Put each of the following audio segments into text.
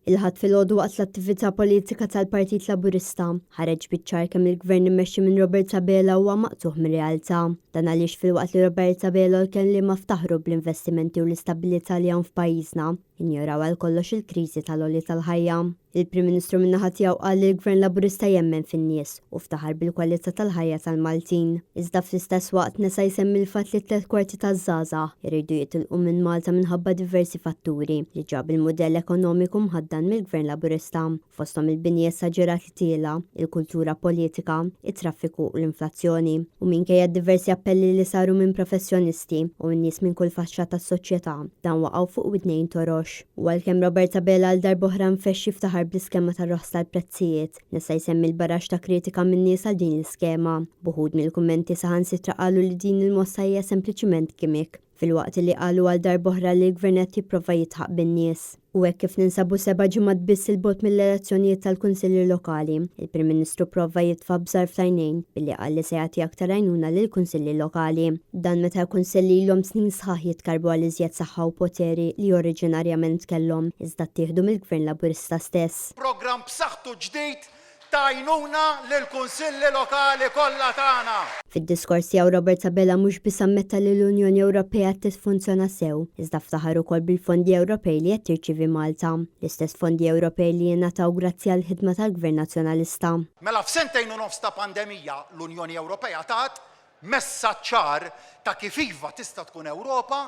Il-ħadd filgħodu waqt l-attività politika tal-Partit Laburista ħareġ biċ-ċar kemm il-gvern immexxi minn Robert Sabela huwa maqtuħ mir-realtà. Dan għaliex filwaqt li Robert Sabela kelli ma ftaħru bl-investimenti u l-istabilità li hawn f'pajjiżna, injoraw għal kollox il-kriżi tal-għolji tal-ħajja. Il-Prim Ministru min-naħa tiegħu qal li l-Gvern Laburista jemmen fin-nies u ftaħar bil-kwalità tal-ħajja tal-Maltin. Iżda fl-istess waqt nesa jsemmi l-fatt li 3/4 taż-żgħażagħ jridu jitilqu minn Malta minħabba diversi fatturi li ġab il-mudell ekonomiku mħaddan mill-Gvern Laburista, fosthom il-binji esaġerat li tiela, il-kultura politika, it-traffiku u l-inflazzjoni. U minkejja diversi appelli li saru minn professjonisti u n-nies minn kull faxxa tas-soċjetà, dan waqgħu fuq widnejn torox. U għalkemm Robert Sabela għal darb'oħra nfexxi ftaħar bl-iskema tar-roħs tal-prezzijiet, nista' jsemmi l-barax ta' kritika min-nies għal din l-iskema. Buħud mill-kummenti saħansitra qalu li din il-mossa hija sempliċiment gimmick, filwaqt li qalu għal darb'oħra li l-gvern qed jipprova jitħaq bin-nies. U hekk kif ninsabu 7 ġimgħat biss il-bot mill-elezzjonijiet tal-Kunsilli Lokali, il-Prim Ministru prova jitfa' bżarf tajnejn billi qal li se jagħti aktar għajnuna lill-Kunsilli Lokali. Dan meta l-Kunsilli ilhom snin sħaħ jitkarbu għal iżjed saħħa u poteri li oriġinarjament kellhom iżda ttieħdu mill-Gvern Laburista stess. Programm b'saħħtu ġdid ta' għajnuna lill-Kunsilli Lokali kollha tagħna. Fid-diskors tiegħu Robert Sabela mhux biss ammetta li l-Unjoni Ewropea qed tiffunzjona sew, iżda ftaħar ukoll bil-fondi Ewropej li qed tirċievi Malta, l-istess fondi Ewropej li jingħataw grazzi għall ħidma tal-Gvern Nazzjonalista. Mela f'sentejn u nofs ta' pandemija l-Unjoni Ewropea tat messaġġ ċar ta' kif iva tista' tkun Ewropa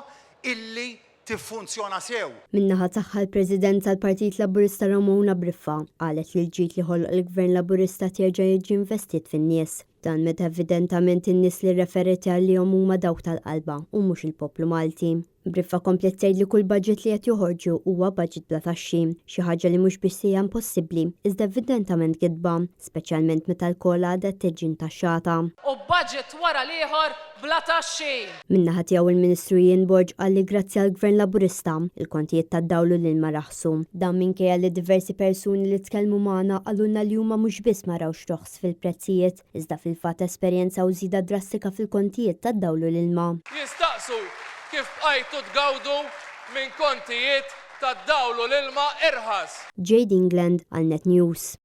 illi tiffunzjona sew. Min-naħa tagħha l-President tal-Partit Laburista Ramona Briffa qalet li l-ġid li ħoloq il-Gvern Laburista jerġa' jiġi investit fin-nies. Dan meta evidentament in-nies li referiti għalihom huma dawk tal-qalba u mhux il-poplu Malti. Briffa komplet tgħid li kull budget li qed joħorġu huwa budget bla taxxi, xi ħaġa li mhux biss hija impossibbli, iżda evidentament gidba, speċjalment meta l-kol għadha tiġi ntaxxata. U budget wara l-ieħor bla taxxi. Min-naħa tiegħu il-Ministru Jinborġ qal li grazzi għall-Gvern Laburista il-kontijiet tad-dawlu lil ma raħsu. Dan minkejja li diversi persuni li tkellmu magħna qalulna li huma mhux biss ma rawx toħs fil-prezzijiet, iżda fil-fatt esperjenza u żieda drastika fil-kontijiet tad-dawlu l-ilma. Jistaqsu kif bqajtu tgawdu minn kontijiet tad-dawlu l-ilma irħas. Jade England għal Net News.